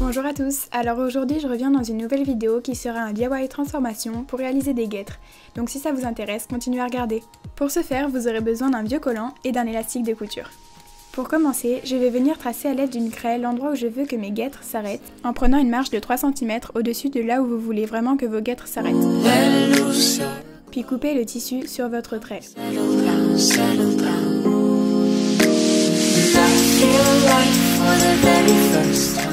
Bonjour à tous, alors aujourd'hui je reviens dans une nouvelle vidéo qui sera un DIY transformation pour réaliser des guêtres, donc si ça vous intéresse, continuez à regarder. Pour ce faire, vous aurez besoin d'un vieux collant et d'un élastique de couture. Pour commencer, je vais venir tracer à l'aide d'une craie l'endroit où je veux que mes guêtres s'arrêtent, en prenant une marge de 3 cm au-dessus de là où vous voulez vraiment que vos guêtres s'arrêtent. Puis coupez le tissu sur votre trait.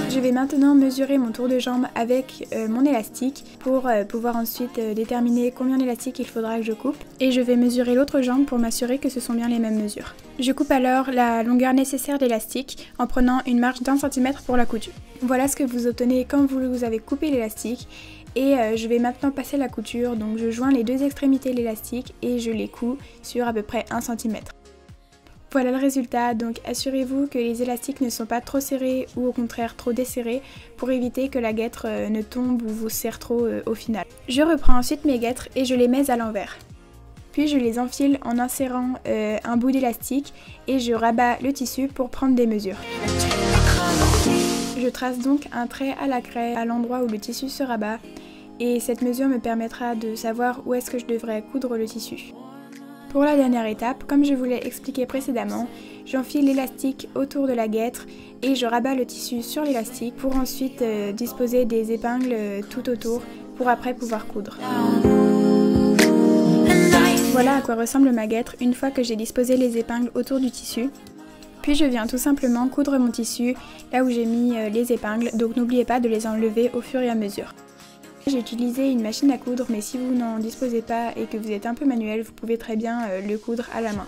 Je vais maintenant mesurer mon tour de jambe avec mon élastique pour pouvoir ensuite déterminer combien d'élastique il faudra que je coupe. Et je vais mesurer l'autre jambe pour m'assurer que ce sont bien les mêmes mesures. Je coupe alors la longueur nécessaire d'élastique en prenant une marge d'1 cm pour la couture. Voilà ce que vous obtenez quand vous avez coupé l'élastique. Et je vais maintenant passer la couture, donc je joins les deux extrémités de l'élastique et je les couds sur à peu près 1 cm. Voilà le résultat, donc assurez-vous que les élastiques ne sont pas trop serrés ou au contraire trop desserrés pour éviter que la guêtre ne tombe ou vous serre trop au final. Je reprends ensuite mes guêtres et je les mets à l'envers. Puis je les enfile en insérant un bout d'élastique et je rabats le tissu pour prendre des mesures. Je trace donc un trait à la craie à l'endroit où le tissu se rabat et cette mesure me permettra de savoir où est-ce que je devrais coudre le tissu. Pour la dernière étape, comme je vous l'ai expliqué précédemment, j'enfile l'élastique autour de la guêtre et je rabats le tissu sur l'élastique pour ensuite disposer des épingles tout autour pour après pouvoir coudre. Voilà à quoi ressemble ma guêtre une fois que j'ai disposé les épingles autour du tissu. Puis je viens tout simplement coudre mon tissu là où j'ai mis les épingles, donc n'oubliez pas de les enlever au fur et à mesure. J'ai utilisé une machine à coudre, mais si vous n'en disposez pas et que vous êtes un peu manuel, vous pouvez très bien le coudre à la main.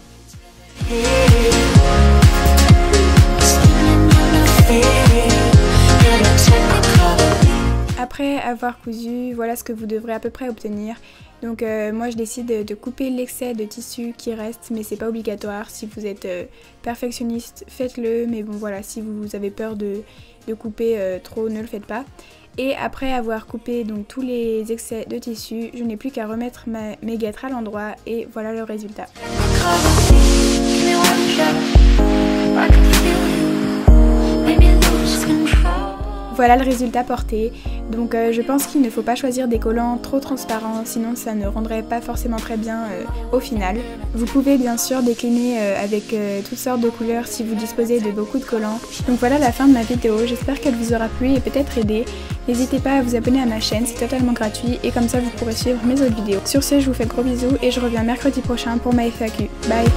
Après avoir cousu, voilà ce que vous devrez à peu près obtenir. Donc moi je décide de couper l'excès de tissu qui reste, mais c'est pas obligatoire. Si vous êtes perfectionniste, faites-le, mais bon voilà, si vous avez peur de couper trop, ne le faites pas. Et après avoir coupé donc tous les excès de tissu, je n'ai plus qu'à remettre mes guêtres à l'endroit et voilà le résultat. Voilà le résultat porté, donc je pense qu'il ne faut pas choisir des collants trop transparents, sinon ça ne rendrait pas forcément très bien au final. Vous pouvez bien sûr décliner avec toutes sortes de couleurs si vous disposez de beaucoup de collants. Donc voilà la fin de ma vidéo, j'espère qu'elle vous aura plu et peut-être aidé. N'hésitez pas à vous abonner à ma chaîne, c'est totalement gratuit et comme ça vous pourrez suivre mes autres vidéos. Sur ce, je vous fais de gros bisous et je reviens mercredi prochain pour ma FAQ. Bye!